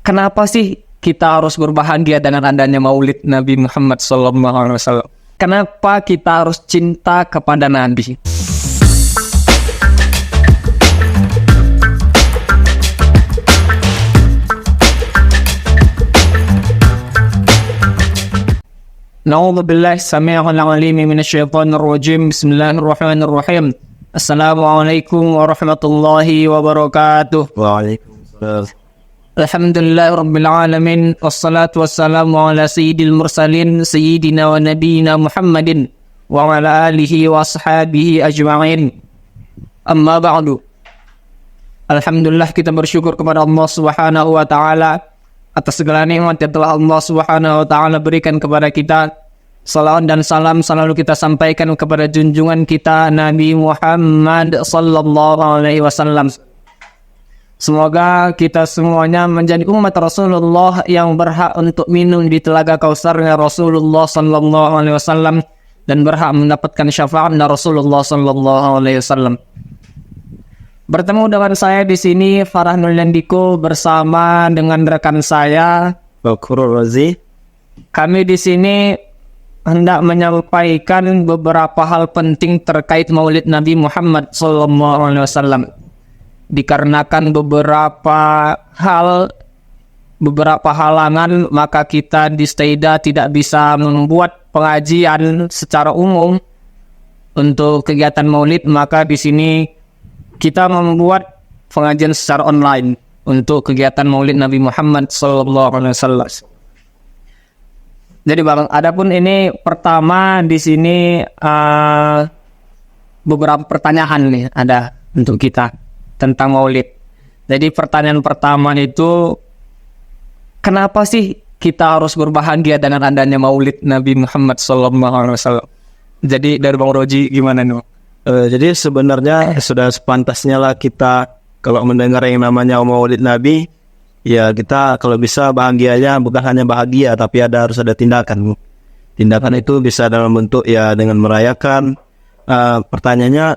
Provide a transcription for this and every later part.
Kenapa sih kita harus berbahagia dengan adanya Maulid Nabi Muhammad SAW? Kenapa kita harus cinta kepada Nabi? Na'udzubillahi samii'il 'aliim minasyaitonir rajiim. Bismillahirrahmanirrahim. Assalamualaikum warahmatullahi wabarakatuh. Waalaikumsalam. Alhamdulillahirabbil alamin wassalatu wassalamu ala sayyidil mursalin sayyidina wa nabiyyina Muhammadin wa ala alihi wa ashabihi ajma'in. Amma ba'du. Alhamdulillah, kita bersyukur kepada Allah Subhanahu wa taala atas segala nikmat yang telah Allah Subhanahu wa taala berikan kepada kita. Salawat dan salam selalu kita sampaikan kepada junjungan kita Nabi Muhammad sallallahu alaihi wasallam. Semoga kita semuanya menjadi umat Rasulullah yang berhak untuk minum di telaga Kausarnya Rasulullah sallallahu alaihi wasallam dan berhak mendapatkan syafaat dari Rasulullah sallallahu alaihi wasallam. Bertemu dengan saya di sini Farah Nulandiko bersama dengan rekan saya Bakurul Razi. Kami di sini hendak menyampaikan beberapa hal penting terkait Maulid Nabi Muhammad sallallahu alaihi wasallam. Dikarenakan beberapa halangan, maka kita di Staida tidak bisa membuat pengajian secara umum untuk kegiatan Maulid, maka di sini kita membuat pengajian secara online untuk kegiatan Maulid Nabi Muhammad sallallahu alaihi wasallam. Jadi Bang, adapun ini pertama di sini beberapa pertanyaan nih ada untuk kita tentang Maulid. Jadi pertanyaan pertama itu, kenapa sih kita harus berbahagia dengan adanya Maulid Nabi Muhammad SAW? Jadi dari Bang Roji gimana nih? Jadi sebenarnya sudah sepantasnya lah kita kalau mendengar yang namanya Maulid Nabi, ya kita kalau bisa bahagianya bukan hanya bahagia, tapi harus ada tindakan. Tindakan itu bisa dalam bentuk ya dengan merayakan. Pertanyaannya,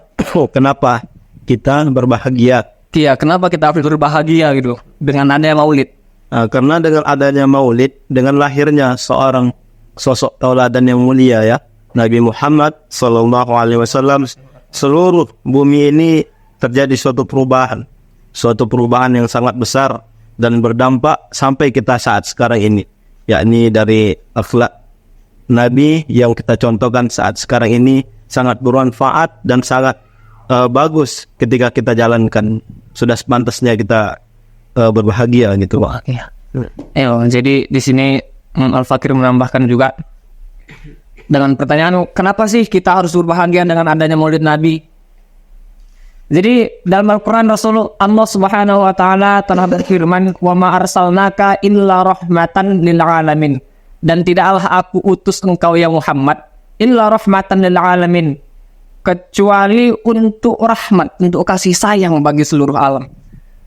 kenapa kita berbahagia? Iya, kenapa kita harus berbahagia gitu dengan adanya Maulid? Karena dengan adanya Maulid, dengan lahirnya seorang sosok tauladan yang mulia ya, Nabi Muhammad sallallahu alaihi wasallam, seluruh bumi ini terjadi suatu perubahan yang sangat besar dan berdampak sampai kita saat sekarang ini, yakni dari akhlak Nabi yang kita contohkan saat sekarang ini sangat bermanfaat dan sangat bagus ketika kita jalankan. Sudah sepantasnya kita berbahagia gitu Pak. Jadi di sini Al-Fakir menambahkan juga dengan pertanyaan, kenapa sih kita harus berbahagia dengan adanya Maulid Nabi? Jadi dalam Al-Quran Allah Subhanahu wa taala telah berfirman, "Wa ma arsalnaka illa rahmatan lil alamin." Dan tidaklah aku utus engkau ya Muhammad illa rahmatan lil alamin, kecuali untuk rahmat, untuk kasih sayang bagi seluruh alam.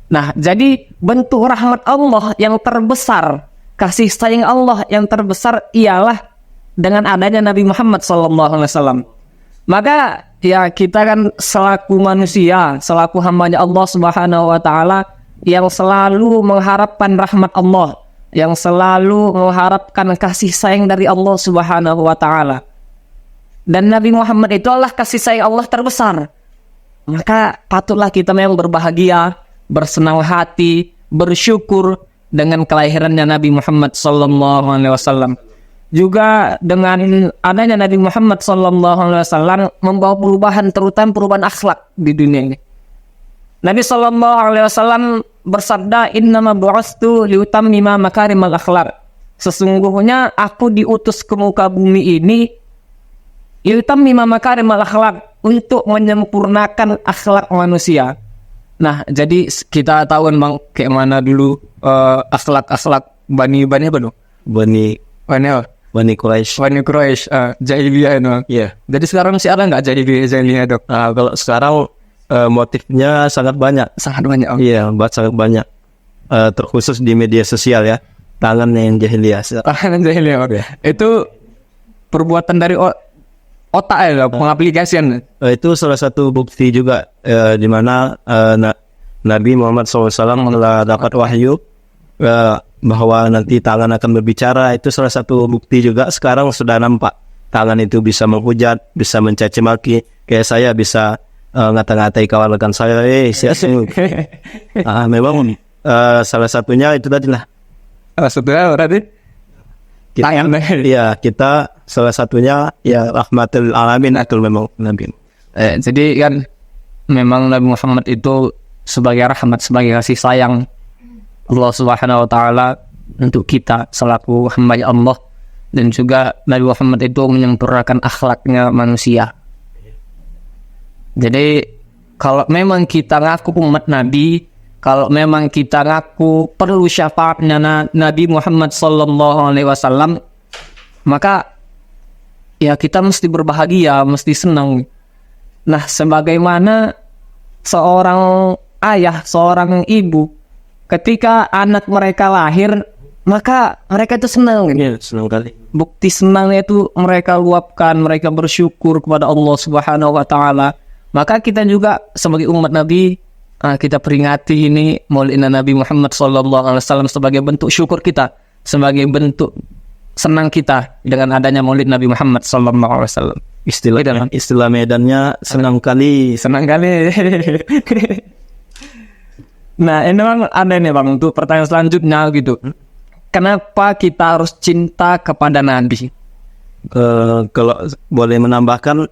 Nah, jadi bentuk rahmat Allah yang terbesar, kasih sayang Allah yang terbesar ialah dengan adanya Nabi Muhammad SAW. Maka ya kita kan selaku manusia, selaku hambanya Allah Subhanahu wa taala yang selalu mengharapkan rahmat Allah, yang selalu mengharapkan kasih sayang dari Allah Subhanahu wa taala. Dan Nabi Muhammad itu adalah kasih sayang Allah terbesar. Maka patutlah kita memang berbahagia, bersenang hati, bersyukur dengan kelahirannya Nabi Muhammad sallallahu alaihi wasallam. Juga dengan adanya Nabi Muhammad sallallahu alaihi wasallam membawa perubahan, terutama perubahan akhlak di dunia ini. Nabi sallallahu alaihi wasallam bersabda, "Innama bu'astu liutammima makarimal akhlak." Sesungguhnya aku diutus ke muka bumi ini liutammima makarimal akhlak, untuk menyempurnakan akhlak manusia. Nah, jadi kita tahu Bang kayak mana dulu akhlak Bani apa tuh? Bani Quraisy, jahiliyah itu. Iya. Jadi sekarang masih ada nggak jahiliyah dok? Kalau sekarang motifnya sangat banyak. Oh. Iya, sangat banyak. Terkhusus di media sosial ya. Tangan yang jahiliyah. Tangan jahiliyah. Okay. Itu perbuatan dari otak ya, pengaplikasian. Itu salah satu bukti juga di mana Nabi Muhammad SAW telah dapat wahyu bahwa nanti tangan akan berbicara, itu salah satu bukti juga. Sekarang sudah nampak tangan itu bisa menghujat, bisa mencaci maki. Kayak saya bisa ngata-ngatai kawan rekan saya, memang salah satunya itu tadi lah. Saudara berarti kita salah satunya ya rahmatul alamin atau memang nabi. Jadi kan memang Nabi Muhammad itu sebagai rahmat, sebagai kasih sayang Allah Subhanahu wa taala untuk kita selaku hamba Allah, dan juga Nabi Muhammad itu menyempurnakan akhlaknya manusia. Jadi kalau memang kita ngaku umat Nabi, kalau memang kita ngaku perlu syafaatnya Nabi Muhammad sallallahu alaihi wasallam, maka ya kita mesti berbahagia, mesti senang. Nah, sebagaimana seorang ayah, seorang ibu, ketika anak mereka lahir, maka mereka itu senang. Ya, senang kali. Bukti senangnya itu mereka luapkan, mereka bersyukur kepada Allah Subhanahu wa taala. Maka kita juga sebagai umat Nabi, kita peringati ini Maulid Nabi Muhammad sallallahu alaihi wasallam sebagai bentuk syukur kita, sebagai bentuk senang kita dengan adanya Maulid Nabi Muhammad sallallahu alaihi wasallam. Istilah medannya senang kali. Nah, ini memang ada nih Bang, untuk pertanyaan selanjutnya gitu. Kenapa kita harus cinta kepada Nabi? Kalau boleh menambahkan,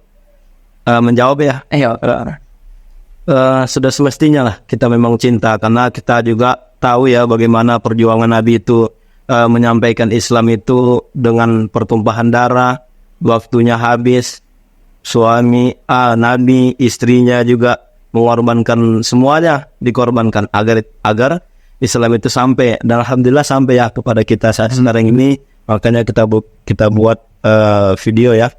menjawab ya. Sudah semestinya lah kita memang cinta, karena kita juga tahu ya bagaimana perjuangan Nabi itu menyampaikan Islam itu dengan pertumpahan darah, waktunya habis, suami Nabi, istrinya juga mengorbankan, semuanya dikorbankan agar Islam itu sampai, dan alhamdulillah sampai ya kepada kita saat sekarang ini. Makanya kita buat video ya.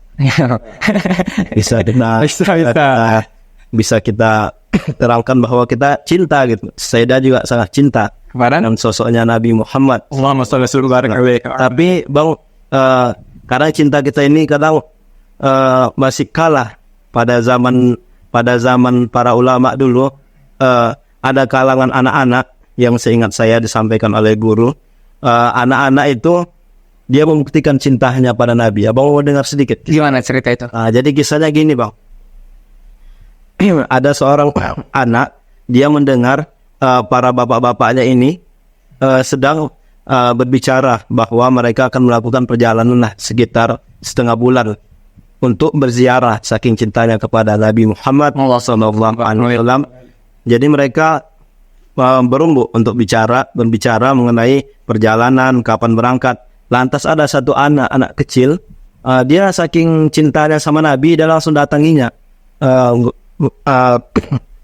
bisa kita terangkan bahwa kita cinta gitu. Saya juga sangat cinta dengan sosoknya Nabi Muhammad. Tapi Bang, karena cinta kita ini kadang masih kalah pada zaman para ulama dulu. Ada kalangan anak-anak yang seingat saya disampaikan oleh guru, anak-anak itu dia membuktikan cintanya pada Nabi. Abang mau dengar sedikit? Gimana cerita itu? Jadi kisahnya gini Bang. Ada seorang anak, dia mendengar para bapak-bapaknya ini sedang berbicara bahwa mereka akan melakukan perjalanan sekitar setengah bulan untuk berziarah, saking cintanya kepada Nabi Muhammad SAW. Jadi mereka berembuk untuk berbicara mengenai perjalanan, kapan berangkat. Lantas ada satu anak kecil, dia saking cintanya sama Nabi, dia langsung datanginya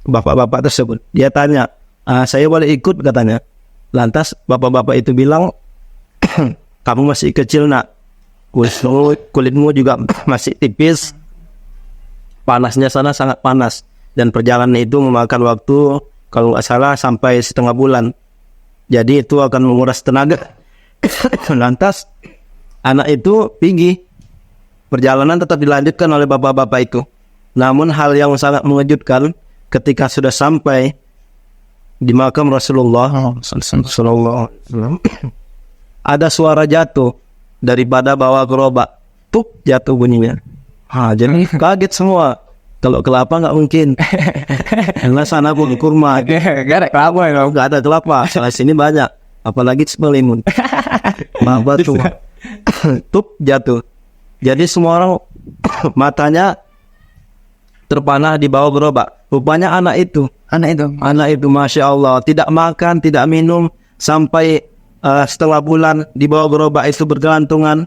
bapak-bapak tersebut. Dia tanya, saya boleh ikut katanya. Lantas bapak-bapak itu bilang, kamu masih kecil nak, kulitmu juga masih tipis, panasnya sana sangat panas, dan perjalanan itu memakan waktu kalau nggak salah sampai setengah bulan. Jadi itu akan menguras tenaga. Lantas anak itu pergi, perjalanan tetap dilanjutkan oleh bapak-bapak itu. Namun hal yang sangat mengejutkan, ketika sudah sampai di makam Rasulullah sallallahu alaihi wasallam, ada suara jatuh daripada bawa gerobak, tup, jatuh bunyinya. Jadi kaget semua. Kalau kelapa nggak mungkin, karena sana pun kurma, Gak ada kelapa ya? nggak ada kelapa. Salah sini banyak, apalagi semelimun. Tup, jatuh. Jadi semua orang matanya terpanah di bawah gerobak. Rupanya anak itu, masya Allah, tidak makan, tidak minum sampai setengah bulan di bawah gerobak itu bergelantungan.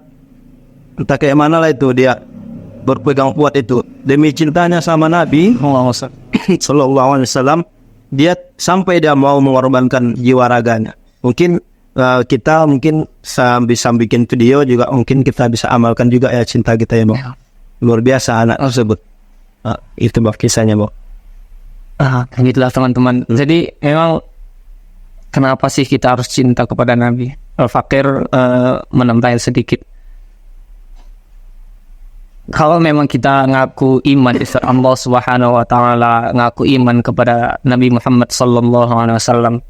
Entah kayak mana lah itu dia berpegang kuat itu demi cintanya sama Nabi sallallahu alaihi wasallam. Dia sampai dia mau mengorbankan jiwa raganya. Mungkin kita bisa bikin video juga, mungkin kita bisa amalkan juga ya cinta kita ya Bang. Luar biasa anak tersebut. Itu Bang kisahnya Bang. Begitulah teman-teman. Jadi memang kenapa sih kita harus cinta kepada Nabi? Fakir menambahkan sedikit. Kalau memang kita ngaku iman kepada Allah Subhanahu wa taala, ngaku iman kepada Nabi Muhammad sallallahu alaihi wasallam,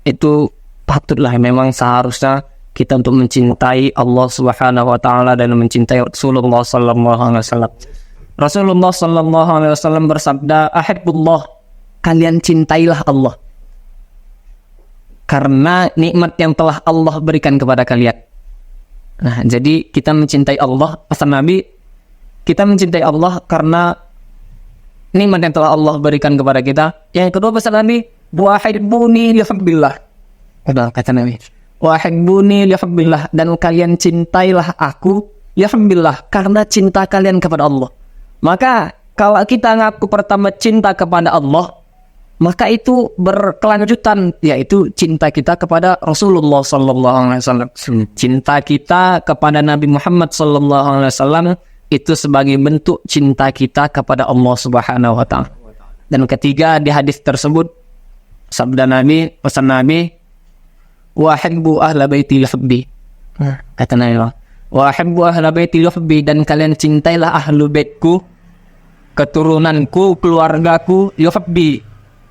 itu patutlah memang seharusnya kita untuk mencintai Allah Subhanahu wa taala dan mencintai Rasulullah sallallahu alaihi wasallam. Rasulullah sallallahu alaihi wasallam bersabda, "Ahibbullah," kalian cintailah Allah. Karena nikmat yang telah Allah berikan kepada kalian. Nah, jadi kita mencintai Allah, pesan Nabi, kita mencintai Allah karena nikmat yang telah Allah berikan kepada kita. Yang kedua pesan Nabi, "Wahibbuni lihubbillah." Kata Nabi, "Wahibbuni lihubbillah," dan kalian cintailah aku lihubbillah, karena cinta kalian kepada Allah. Maka kalau kita ngaku pertama cinta kepada Allah, maka itu berkelanjutan, yaitu cinta kita kepada Rasulullah sallallahu alaihi wasallam. Cinta kita kepada Nabi Muhammad sallallahu alaihi wasallam itu sebagai bentuk cinta kita kepada Allah Subhanahu wa taala. Dan ketiga, di hadis tersebut sabda Nabi, pesan Nabi, "Wa hibbu ahla baiti lihubbi." Kata Nabi, "Wa hibbu ahla baiti lihubbi," dan kalian cintailah ahlu baitku, keturunanku, keluargaku, lihubbi,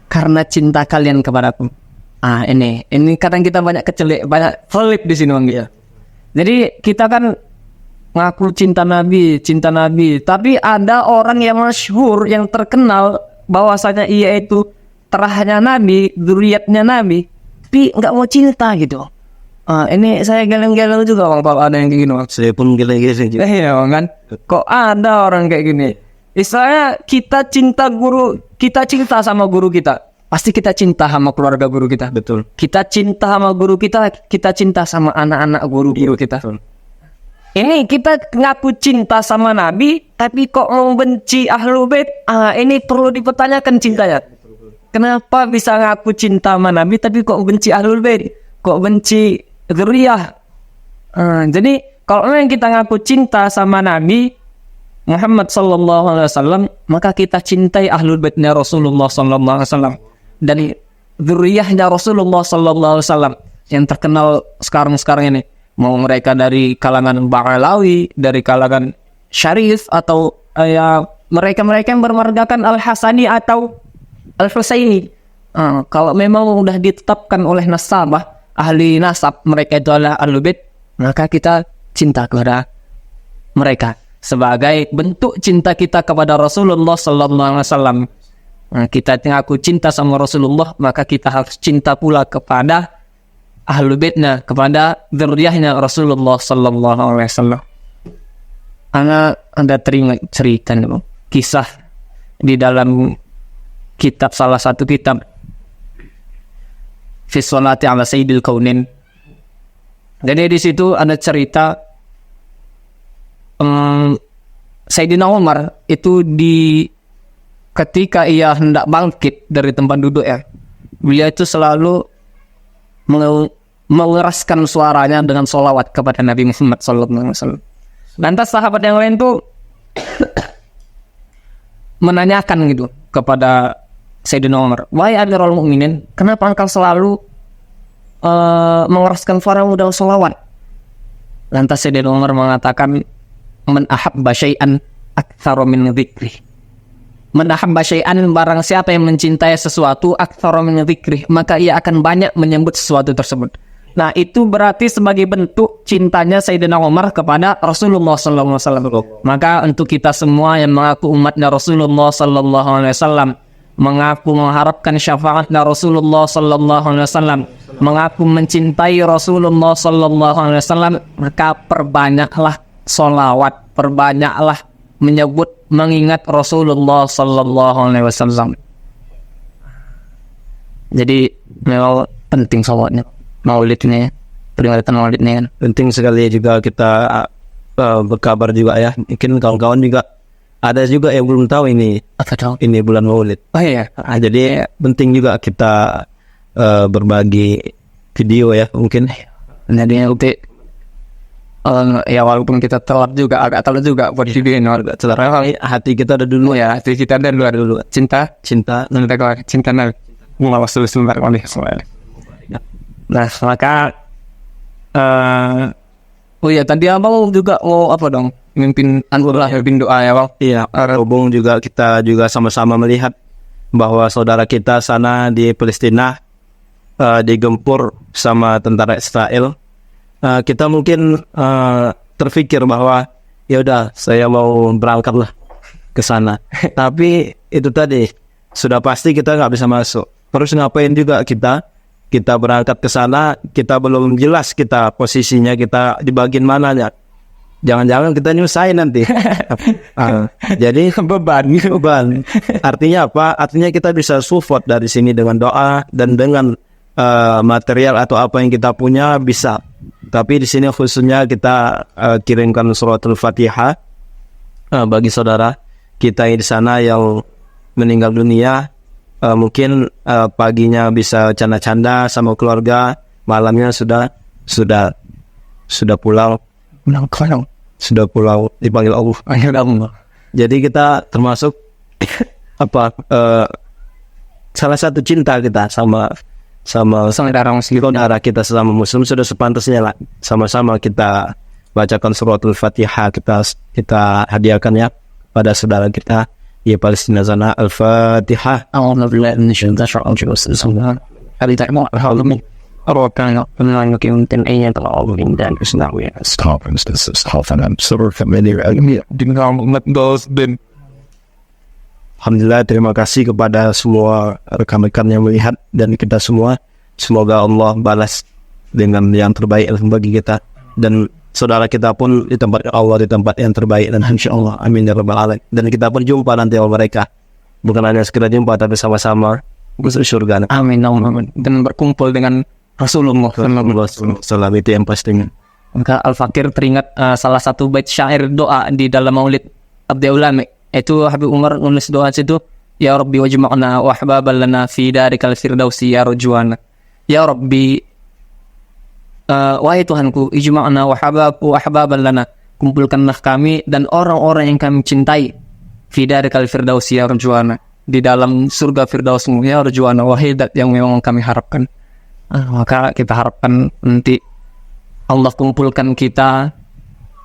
karena cinta kalian kepadaku. Ini kadang kita banyak kecelik, banyak flip di sini Bang ya. Jadi kita kan ngaku cinta Nabi, tapi ada orang yang masyhur, yang terkenal bahwasanya ia itu terahnya Nabi, zuriatnya Nabi, tapi nggak mau cinta gitu. Ini saya geleng-geleng juga Bang kalau ada yang kayak gini Bang. Saya pun gila-gila juga. Iya Bang kan. Kok ada orang kayak gini? Istilahnya kita cinta guru, kita cinta sama guru kita, pasti kita cinta sama keluarga guru kita. Betul. Kita cinta sama guru kita cinta sama anak-anak guru-guru kita. Betul. Ini kita ngaku cinta sama Nabi, tapi kok membenci Ahlul Bait? Ini perlu dipertanyakan cintanya. Kenapa bisa ngaku cinta sama Nabi, tapi kok benci Ahlul Bait? Kok benci dzurriyyah? Jadi kalau memang kita ngaku cinta sama Nabi Muhammad sallallahu alaihi wasallam, maka kita cintai Ahlul Baitnya Rasulullah sallallahu alaihi wasallam dan dzurriyyahnya Rasulullah sallallahu alaihi wasallam yang terkenal sekarang ini. Mau mereka dari kalangan Ba'alawi, dari kalangan Syarif, atau mereka-mereka yang bermargakan Al-Hasani atau Al-Husaini. Kalau memang sudah ditetapkan oleh nasabah, ahli nasab mereka itu adalah Ahlul Bait, maka kita cinta kepada mereka sebagai bentuk cinta kita kepada Rasulullah sallallahu alaihi wasallam. Kita ngaku cinta sama Rasulullah, maka kita harus cinta pula kepada Ahlul Baitnya, kepada dzurriyyahnya Rasulullah sallallahu alaihi wasallam. Anda teringat cerita nih, kisah di dalam kitab, salah satu kitab, Fi Sholati ala Sayyidil Kaunin. Jadi di situ ada cerita Sayyidina Umar itu ketika ia hendak bangkit dari tempat duduk beliau itu selalu mengeraskan suaranya dengan sholawat kepada Nabi Muhammad SAW. Lantas sahabat yang lain tuh menanyakan gitu kepada Sayyidina Umar, "Wahai Amirul Mukminin, kenapa engkau selalu mengeraskan suaramu dengan sholawat?" Lantas Sayyidina Umar mengatakan, "Man ahabba syai'an aktsara min dzikri." Man ahabba syai'an, barang siapa yang mencintai sesuatu, aktsara min dzikri, maka ia akan banyak menyebut sesuatu tersebut. Nah, itu berarti sebagai bentuk cintanya Sayyidina Umar kepada Rasulullah sallallahu alaihi wasallam. Maka untuk kita semua yang mengaku umatnya Rasulullah sallallahu alaihi wasallam, mengaku mengharapkan syafaatnya Rasulullah sallallahu alaihi wasallam, mengaku mencintai Rasulullah sallallahu alaihi wasallam, maka perbanyaklah sholawat, perbanyaklah menyebut, mengingat Rasulullah sallallahu alaihi wasallam. Jadi memang penting sholawatnya, maulidnya, peringatan maulidnya kan. Penting sekali juga kita berkabar juga ya. Mungkin kawan-kawan juga ada juga yang belum tahu ini bulan Maulid. Oh iya. Jadi penting juga kita berbagi video ya mungkin. Jadi ya walaupun kita telat juga, agak telat juga buat video ini, agak telat. Hati kita ada dulu ya, hati kita ada dulu. Cinta Nabi. Muhammad sallallahu alaihi wasallam. Nah, maka oh ya, tadi abang juga apa dong? Mimpin doa ya bang. Iya, hubung juga kita juga sama-sama melihat bahwa saudara kita sana di Palestina digempur sama tentara Israel, kita mungkin terpikir bahwa ya udah saya mau berangkatlah ke sana. Tapi itu tadi sudah pasti kita nggak bisa masuk. Terus ngapain juga kita berangkat ke sana, kita belum jelas kita posisinya, kita di bagian mananya. Jangan-jangan kita nyusahin nanti. Jadi beban. Artinya apa? Artinya kita bisa support dari sini dengan doa dan dengan material atau apa yang kita punya bisa. Tapi di sini khususnya kita kirimkan suratul Fatihah bagi saudara kita di sana yang meninggal dunia. Mungkin paginya bisa canda-canda sama keluarga, malamnya sudah pulang. Sudah pulang dipanggil Allah. Jadi kita termasuk salah satu cinta kita sama saudara kita sesama muslim, sudah sepantasnya lah sama-sama kita bacakan suratul Fatihah, kita hadiahkan ya pada saudara kita di Palestina sana. Al-Fatihah. Alhamdulillah, terima kasih kepada semua rekan-rekan yang melihat dan kita semua. Semoga Allah balas dengan yang terbaik bagi kita dan saudara kita pun di tempat Allah, di tempat yang terbaik, dan insyaallah amin ya rabbal alamin. Dan kita pun jumpa nanti sama mereka, bukan hanya sekedar jumpa tapi sama-sama masuk surga. Amin. Dan berkumpul dengan Rasulullah SAW, itu yang pastinya. Maka Al-Fakir teringat salah satu bait syair doa di dalam Maulid Abdi Ulami. Itu Habib Umar nulis doa situ, ya Rabbi wajma'na wa ahbaban lana fi darikal firdausi ya rujwana. Ya Rabbi, wahai Tuhanku, ijma'na wa ahbaban lana, kumpulkanlah kami dan orang-orang yang kami cintai fi darikal firdausi ya rujwana, di dalam surga firdausmu ya rujwana, wahai dat yang memang kami harapkan. Maka kita harapkan nanti Allah kumpulkan kita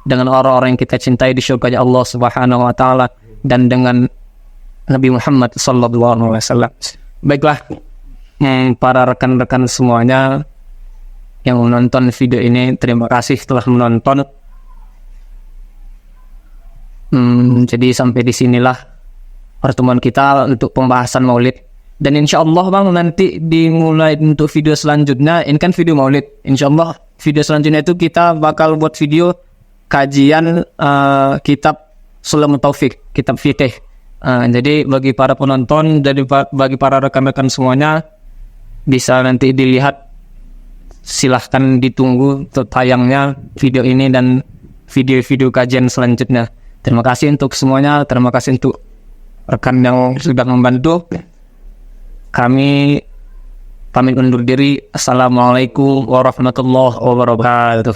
dengan orang-orang yang kita cintai di surga Allah Subhanahu wa taala dan dengan Nabi Muhammad sallallahu alaihi wasallam. Baiklah, para rekan-rekan semuanya yang menonton video ini, terima kasih telah menonton. Jadi sampai di sinilah pertemuan kita untuk pembahasan Maulid. Dan insya Allah bang, nanti dimulai untuk video selanjutnya, ini kan video Maulid, insya Allah video selanjutnya itu kita bakal buat video kajian kitab Sulamut Taufik, kitab fikih. Jadi bagi para penonton, jadi bagi para rekan-rekan semuanya, bisa nanti dilihat, silahkan ditunggu tayangnya video ini dan video-video kajian selanjutnya. Terima kasih untuk semuanya, terima kasih untuk rekan yang sudah membantu. Kami pamit undur diri. Assalamualaikum warahmatullahi wabarakatuh.